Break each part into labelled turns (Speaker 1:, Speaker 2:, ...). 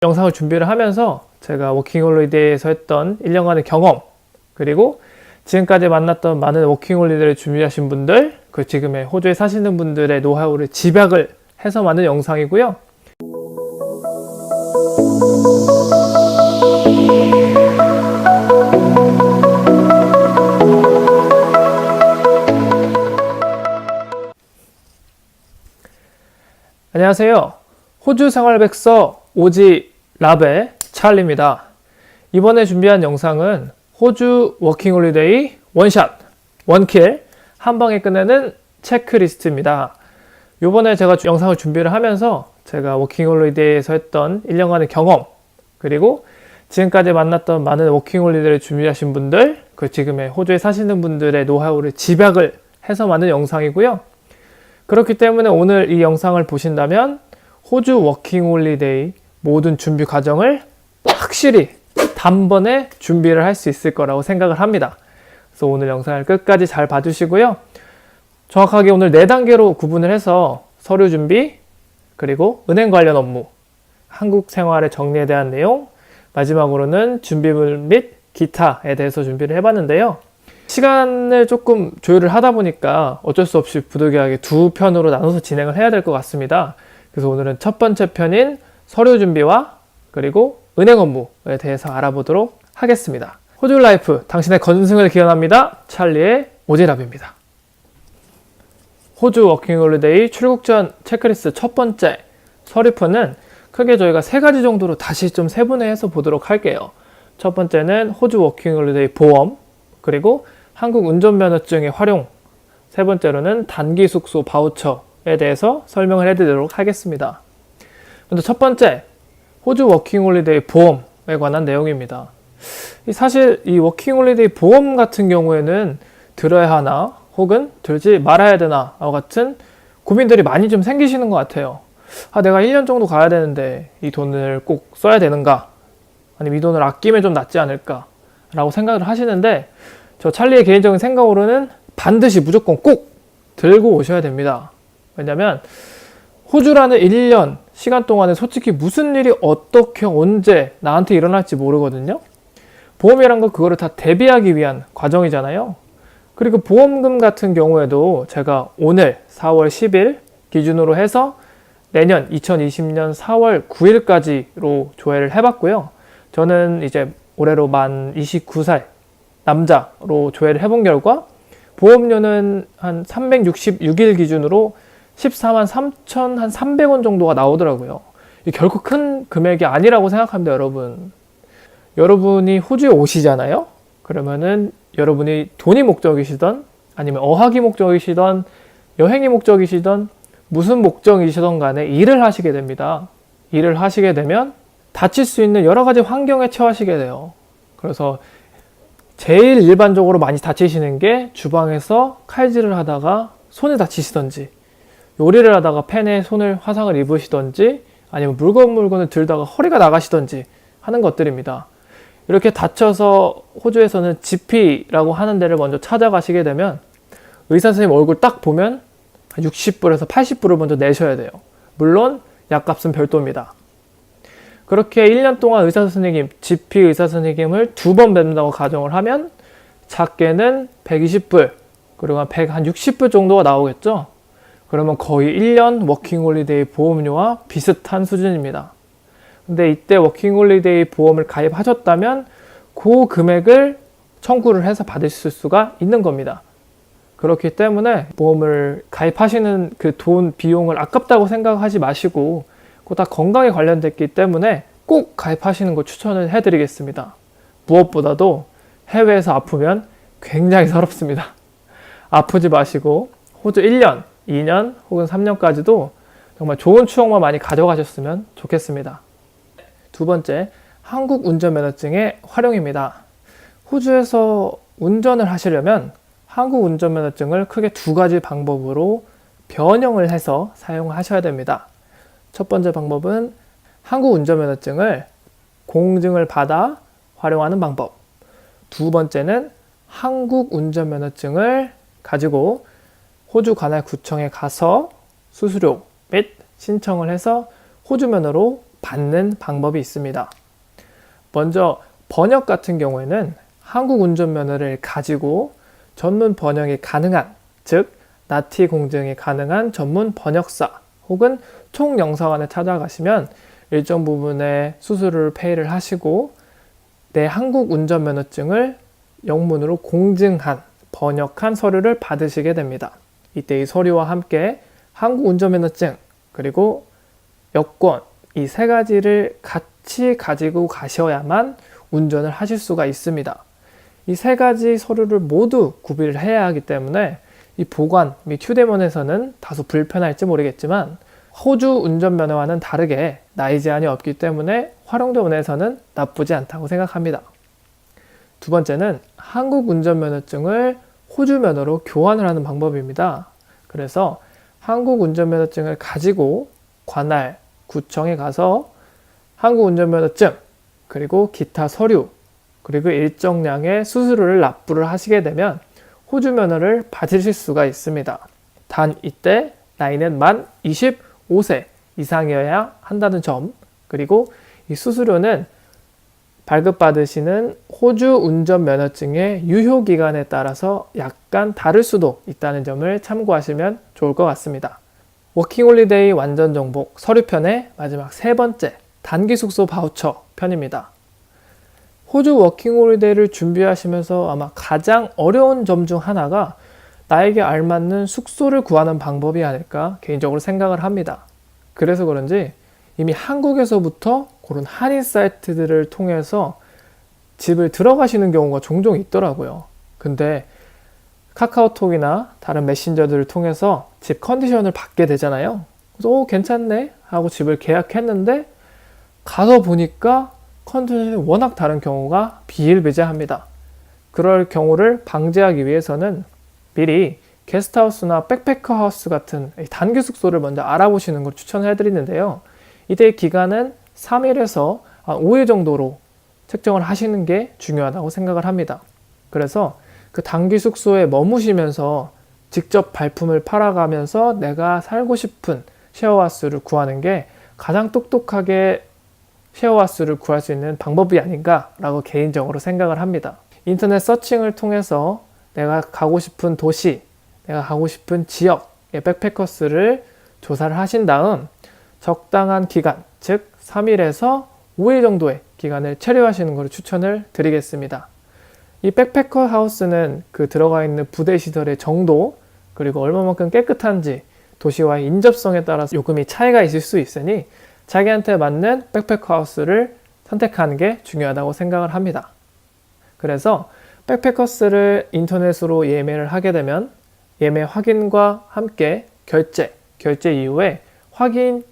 Speaker 1: 영상을 준비를 하면서 제가 워킹홀리데이에서 했던 1년간의 경험, 그리고 지금까지 만났던 많은 워킹홀리데이를 준비하신 분들, 그 지금의 호주에 사시는 분들의 노하우를 집약을 해서 만든 영상이고요. 안녕하세요. 호주 생활백서 오지 랍의 찰리입니다. 이번에 준비한 영상은 호주 워킹홀리데이 원샷, 원킬, 한 방에 끝내는 체크리스트입니다. 이번에 제가 영상을 준비를 하면서 제가 워킹홀리데이에서 했던 1년간의 경험, 그리고 지금까지 만났던 많은 워킹홀리데이를 준비하신 분들, 그 지금의 호주에 사시는 분들의 노하우를 집약을 해서 만든 영상이고요. 그렇기 때문에 오늘 이 영상을 보신다면 호주 워킹홀리데이 모든 준비 과정을 확실히 단번에 준비를 할 수 있을 거라고 생각을 합니다. 그래서 오늘 영상을 끝까지 잘 봐주시고요. 정확하게 오늘 4단계로 구분을 해서 서류 준비, 그리고 은행 관련 업무, 한국 생활의 정리에 대한 내용, 마지막으로는 준비물 및 기타에 대해서 준비를 해봤는데요. 시간을 조금 조율을 하다 보니까 어쩔 수 없이 부득이하게 두 편으로 나눠서 진행을 해야 될 것 같습니다. 그래서 오늘은 첫 번째 편인 서류 준비와 그리고 은행 업무에 대해서 알아보도록 하겠습니다. 호주 라이프, 당신의 건승을 기원합니다. 찰리의 오지랖입니다. 호주 워킹홀리데이 출국 전 체크리스트 첫 번째 서류편은 크게 저희가 3가지 정도로 다시 좀 세분화해서 보도록 할게요. 첫 번째는 호주 워킹홀리데이 보험, 그리고 한국 운전면허증의 활용, 세 번째로는 단기 숙소 바우처에 대해서 설명을 해드리도록 하겠습니다. 먼저 첫 번째, 호주 워킹홀리데이 보험에 관한 내용입니다. 사실 이 워킹홀리데이 보험 같은 경우에는 들어야 하나 혹은 들지 말아야 되나 같은 고민들이 많이 좀 생기시는 것 같아요. 내가 1년 정도 가야 되는데 이 돈을 꼭 써야 되는가, 아니면 이 돈을 아끼면 좀 낫지 않을까 라고 생각을 하시는데, 저 찰리의 개인적인 생각으로는 반드시 무조건 꼭 들고 오셔야 됩니다. 왜냐면 호주라는 1년 시간 동안에 솔직히 무슨 일이 어떻게 언제 나한테 일어날지 모르거든요. 보험이란 건 그거를 다 대비하기 위한 과정이잖아요. 그리고 보험금 같은 경우에도 제가 오늘 4월 10일 기준으로 해서 내년 2020년 4월 9일까지로 조회를 해봤고요. 저는 이제 올해로 만 29살 남자로 조회를 해본 결과 보험료는 한 366일 기준으로 14만 3,300원 정도가 나오더라고요. 결코 큰 금액이 아니라고 생각합니다, 여러분. 여러분이 호주에 오시잖아요? 그러면은 여러분이 돈이 목적이시던, 아니면 어학이 목적이시던, 여행이 목적이시던, 무슨 목적이시던 간에 일을 하시게 됩니다. 일을 하시게 되면 다칠 수 있는 여러 가지 환경에 처하시게 돼요. 그래서 제일 일반적으로 많이 다치시는 게 주방에서 칼질을 하다가 손에 다치시던지, 요리를 하다가 팬에 손을 화상을 입으시던지, 아니면 물건을 들다가 허리가 나가시던지 하는 것들입니다. 이렇게 다쳐서 호주에서는 GP라고 하는 데를 먼저 찾아가시게 되면 의사 선생님 얼굴 딱 보면 60불에서 80불을 먼저 내셔야 돼요. 물론 약값은 별도입니다. 그렇게 1년 동안 의사 선생님, GP 의사 선생님을 2번 뵙는다고 가정을 하면 작게는 120불, 그리고 한 160불 정도가 나오겠죠? 그러면 거의 1년 워킹홀리데이 보험료와 비슷한 수준입니다. 근데 이때 워킹홀리데이 보험을 가입하셨다면 그 금액을 청구를 해서 받으실 수가 있는 겁니다. 그렇기 때문에 보험을 가입하시는 그 돈, 비용을 아깝다고 생각하지 마시고, 그거 다 건강에 관련됐기 때문에 꼭 가입하시는 거 추천을 해드리겠습니다. 무엇보다도 해외에서 아프면 굉장히 서럽습니다. 아프지 마시고 호주 1년, 2년 혹은 3년까지도 정말 좋은 추억만 많이 가져가셨으면 좋겠습니다. 두 번째, 한국 운전면허증의 활용입니다. 호주에서 운전을 하시려면 한국 운전면허증을 크게 2가지 방법으로 변형을 해서 사용하셔야 됩니다. 첫 번째 방법은 한국 운전면허증을 공증을 받아 활용하는 방법. 두 번째는 한국 운전면허증을 가지고 호주 관할 구청에 가서 수수료 및 신청을 해서 호주 면허로 받는 방법이 있습니다. 먼저 번역 같은 경우에는 한국 운전면허를 가지고 전문 번역이 가능한, 즉 나티 공증이 가능한 전문 번역사 혹은 총영사관에 찾아가시면 일정 부분의 수수료를 페이를 하시고 내 한국 운전면허증을 영문으로 공증한 번역한 서류를 받으시게 됩니다. 이때 이 서류와 함께 한국 운전면허증 그리고 여권 이 세 가지를 같이 가지고 가셔야만 운전을 하실 수가 있습니다. 이 세 가지 서류를 모두 구비를 해야 하기 때문에 이 보관 및 휴대폰에서는 다소 불편할지 모르겠지만 호주 운전면허와는 다르게 나이 제한이 없기 때문에 활용도 면에서는 나쁘지 않다고 생각합니다. 두 번째는 한국 운전면허증을 호주 면허로 교환을 하는 방법입니다. 그래서 한국 운전면허증을 가지고 관할, 구청에 가서 한국 운전면허증, 그리고 기타 서류, 그리고 일정량의 수수료를 납부를 하시게 되면 호주 면허를 받으실 수가 있습니다. 단 이때 나이는 만 25세 이상이어야 한다는 점, 그리고 이 수수료는 발급받으시는 호주 운전면허증의 유효기간에 따라서 약간 다를 수도 있다는 점을 참고하시면 좋을 것 같습니다. 워킹홀리데이 완전 정복 서류편의 마지막 세 번째 단기 숙소 바우처 편입니다. 호주 워킹홀리데이를 준비하시면서 아마 가장 어려운 점 중 하나가 나에게 알맞는 숙소를 구하는 방법이 아닐까 개인적으로 생각을 합니다. 그래서 그런지 이미 한국에서부터 그런 할인 사이트들을 통해서 집을 들어가시는 경우가 종종 있더라고요. 근데 카카오톡이나 다른 메신저들을 통해서 집 컨디션을 받게 되잖아요. 그래서 괜찮네 하고 집을 계약했는데 가서 보니까 컨디션이 워낙 다른 경우가 비일비재합니다. 그럴 경우를 방지하기 위해서는 미리 게스트하우스나 백패커 하우스 같은 단기 숙소를 먼저 알아보시는 걸 추천해 드리는데요. 이때 기간은 3일에서 5일 정도로 책정을 하시는 게 중요하다고 생각을 합니다. 그래서 그 단기 숙소에 머무시면서 직접 발품을 팔아가면서 내가 살고 싶은 쉐어하우스를 구하는 게 가장 똑똑하게 쉐어하우스를 구할 수 있는 방법이 아닌가라고 개인적으로 생각을 합니다. 인터넷 서칭을 통해서 내가 가고 싶은 도시, 내가 가고 싶은 지역의 백패커스를 조사를 하신 다음 적당한 기간, 즉 3일에서 5일 정도의 기간을 체류하시는 것을 추천을 드리겠습니다. 이 백패커 하우스는 그 들어가 있는 부대 시설의 정도, 그리고 얼마만큼 깨끗한지 도시와의 인접성에 따라서 요금이 차이가 있을 수 있으니 자기한테 맞는 백패커 하우스를 선택하는 게 중요하다고 생각을 합니다. 그래서 백패커스를 인터넷으로 예매를 하게 되면 예매 확인과 함께 결제 이후에 확인을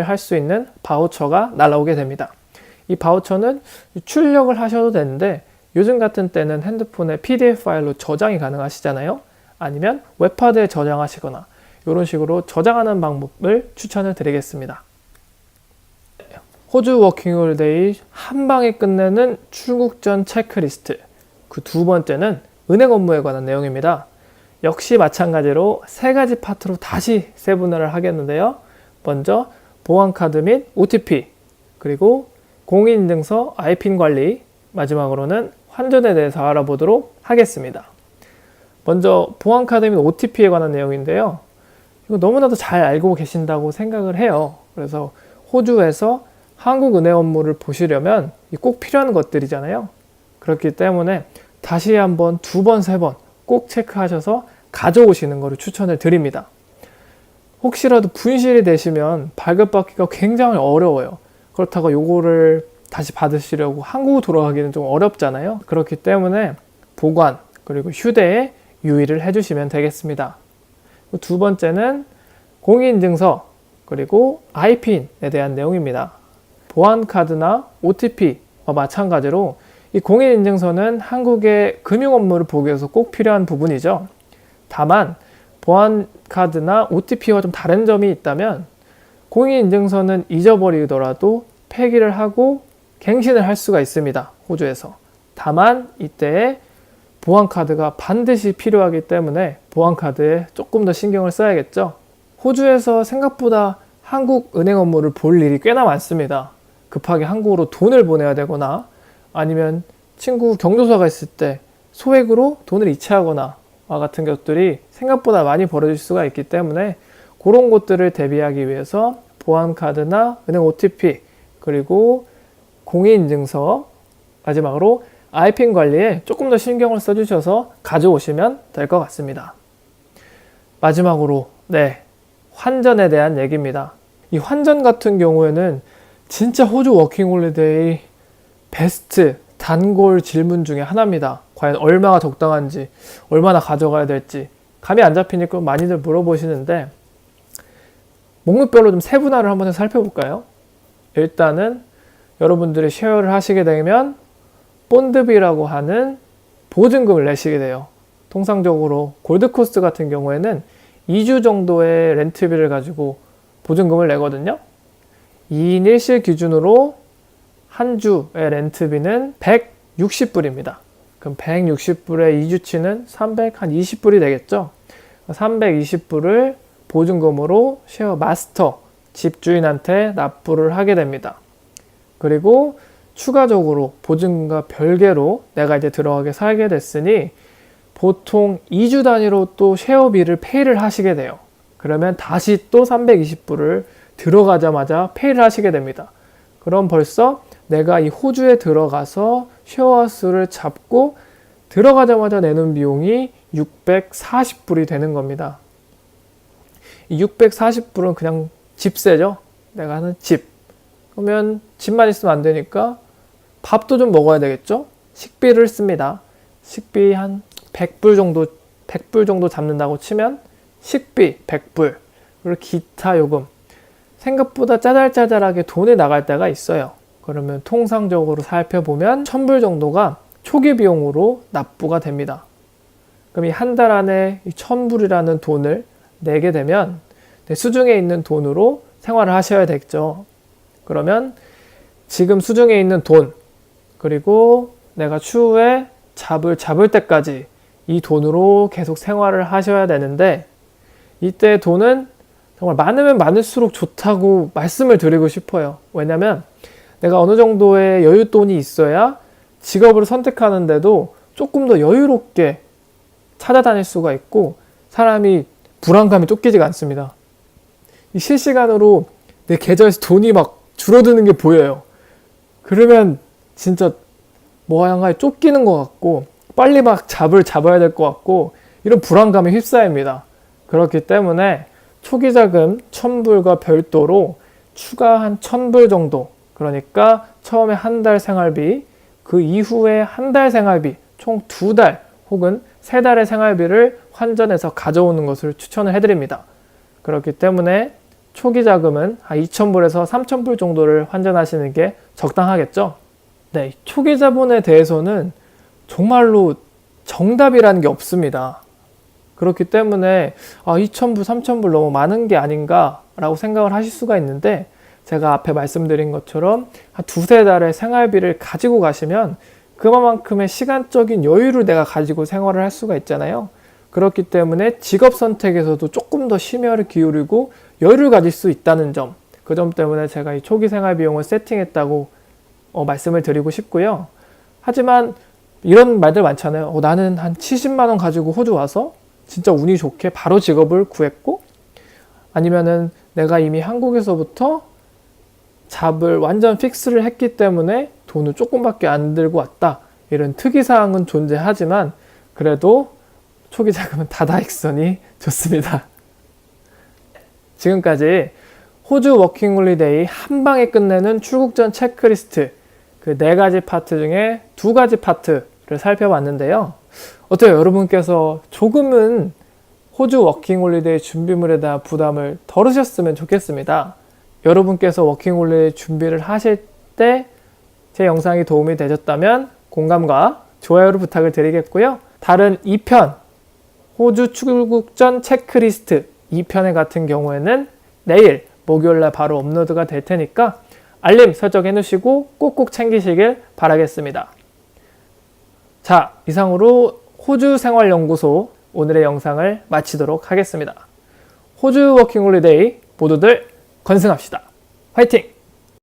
Speaker 1: 할 수 있는 바우처가 날아오게 됩니다. 이 바우처는 출력을 하셔도 되는데 요즘 같은 때는 핸드폰에 PDF 파일로 저장이 가능하시잖아요. 아니면 웹하드에 저장하시거나 이런 식으로 저장하는 방법을 추천을 드리겠습니다. 호주 워킹홀리데이 한 방에 끝내는 출국 전 체크리스트. 그 두 번째는 은행 업무에 관한 내용입니다. 역시 마찬가지로 세 가지 파트로 다시 세분화를 하겠는데요. 먼저 보안카드 및 OTP, 그리고 공인인증서 IPN 관리, 마지막으로는 환전에 대해서 알아보도록 하겠습니다. 먼저 보안카드 및 OTP에 관한 내용인데요. 이거 너무나도 잘 알고 계신다고 생각을 해요. 그래서 호주에서 한국 은행 업무를 보시려면 꼭 필요한 것들이잖아요. 그렇기 때문에 다시 한번 두 번, 세 번 꼭 체크하셔서 가져오시는 것을 추천을 드립니다. 혹시라도 분실이 되시면 발급받기가 굉장히 어려워요. 그렇다고 요거를 다시 받으시려고 한국 돌아가기는 좀 어렵잖아요. 그렇기 때문에 보관 그리고 휴대에 유의를 해주시면 되겠습니다. 두 번째는 공인인증서 그리고 IPN에 대한 내용입니다. 보안카드나 OTP와 마찬가지로 이 공인인증서는 한국의 금융 업무를 보기 위해서 꼭 필요한 부분이죠. 다만 보안카드나 OTP와 좀 다른 점이 있다면 공인인증서는 잊어버리더라도 폐기를 하고 갱신을 할 수가 있습니다. 호주에서. 다만 이때 보안카드가 반드시 필요하기 때문에 보안카드에 조금 더 신경을 써야겠죠. 호주에서 생각보다 한국 은행 업무를 볼 일이 꽤나 많습니다. 급하게 한국으로 돈을 보내야 되거나 아니면 친구 경조사가 있을 때 소액으로 돈을 이체하거나 와 같은 것들이 생각보다 많이 벌어질 수가 있기 때문에 그런 것들을 대비하기 위해서 보안카드나 은행 OTP 그리고 공인인증서 마지막으로 아이핀 관리에 조금 더 신경을 써주셔서 가져오시면 될 것 같습니다. 마지막으로 환전에 대한 얘기입니다. 이 환전 같은 경우에는 진짜 호주 워킹홀리데이 베스트 단골 질문 중에 하나입니다. 과연 얼마가 적당한지, 얼마나 가져가야 될지 감이 안 잡히니까 많이들 물어보시는데 목록별로 좀 세분화를 한번 해서 살펴볼까요? 일단은 여러분들이 쉐어를 하시게 되면 본드비라고 하는 보증금을 내시게 돼요. 통상적으로 골드코스트 같은 경우에는 2주 정도의 렌트비를 가지고 보증금을 내거든요. 2인 1실 기준으로 한 주의 렌트비는 160불입니다. 그럼 160불에 2주치는 320불이 되겠죠. 320불을 보증금으로 쉐어 마스터 집주인한테 납부를 하게 됩니다. 그리고 추가적으로 보증금과 별개로 내가 이제 들어가게 살게 됐으니 보통 2주 단위로 또 쉐어비를 페이를 하시게 돼요. 그러면 다시 또 320불을 들어가자마자 페이를 하시게 됩니다. 그럼 벌써 내가 이 호주에 들어가서 쉐어하우스를 잡고 들어가자마자 내는 비용이 640불이 되는 겁니다. 이 640불은 그냥 집세죠. 내가 하는 집. 그러면 집만 있으면 안 되니까 밥도 좀 먹어야 되겠죠? 식비를 씁니다. 식비 한 100불 정도 잡는다고 치면 식비 100불, 그리고 기타 요금. 생각보다 짜잘짜잘하게 돈이 나갈 때가 있어요. 그러면 통상적으로 살펴보면 1000불 정도가 초기 비용으로 납부가 됩니다. 그럼 이 한 달 안에 1000불이라는 돈을 내게 되면 수중에 있는 돈으로 생활을 하셔야 되겠죠. 그러면 지금 수중에 있는 돈, 그리고 내가 추후에 잡을 때까지 이 돈으로 계속 생활을 하셔야 되는데, 이때 돈은 정말 많으면 많을수록 좋다고 말씀을 드리고 싶어요. 왜냐면 내가 어느 정도의 여윳돈이 있어야 직업을 선택하는데도 조금 더 여유롭게 찾아다닐 수가 있고 사람이 불안감이 쫓기지가 않습니다. 이 실시간으로 내 계좌에서 돈이 막 줄어드는 게 보여요. 그러면 진짜 뭐양가에 쫓기는 것 같고 빨리 막 잡아야 될 것 같고 이런 불안감에 휩싸입니다. 그렇기 때문에 초기 자금 1000불과 별도로 추가 한 1000불 정도, 그러니까 처음에 한 달 생활비, 그 이후에 한 달 생활비, 총 2달 혹은 3달의 생활비를 환전해서 가져오는 것을 추천을 해드립니다. 그렇기 때문에 초기 자금은 한 2000불에서 3000불 정도를 환전하시는 게 적당하겠죠. 네, 초기 자본에 대해서는 정말로 정답이라는 게 없습니다. 그렇기 때문에 2000불, 3000불 너무 많은 게 아닌가 라고 생각을 하실 수가 있는데, 제가 앞에 말씀드린 것처럼 한 2-3달의 생활비를 가지고 가시면 그만큼의 시간적인 여유를 내가 가지고 생활을 할 수가 있잖아요. 그렇기 때문에 직업 선택에서도 조금 더 심혈을 기울이고 여유를 가질 수 있다는 점, 그 점 때문에 제가 이 초기 생활 비용을 세팅했다고 말씀을 드리고 싶고요. 하지만 이런 말들 많잖아요. 나는 한 70만 원 가지고 호주 와서 진짜 운이 좋게 바로 직업을 구했고, 아니면은 내가 이미 한국에서부터 잡을 완전 픽스를 했기 때문에 돈을 조금밖에 안 들고 왔다. 이런 특이사항은 존재하지만 그래도 초기 자금은 다다익선이 좋습니다. 지금까지 호주 워킹홀리데이 한 방에 끝내는 출국 전 체크리스트, 그 4가지 파트 중에 2가지 파트를 살펴봤는데요. 어때요? 여러분께서 조금은 호주 워킹홀리데이 준비물에 대한 부담을 덜으셨으면 좋겠습니다. 여러분께서 워킹홀리데이 준비를 하실 때 제 영상이 도움이 되셨다면 공감과 좋아요를 부탁을 드리겠고요. 다른 2편, 호주 출국 전 체크리스트 2편에 같은 경우에는 내일 목요일날 바로 업로드가 될 테니까 알림 설정해 놓으시고 꼭꼭 챙기시길 바라겠습니다. 자, 이상으로 호주 생활연구소 오늘의 영상을 마치도록 하겠습니다. 호주 워킹홀리데이 모두들 건승합시다. 화이팅!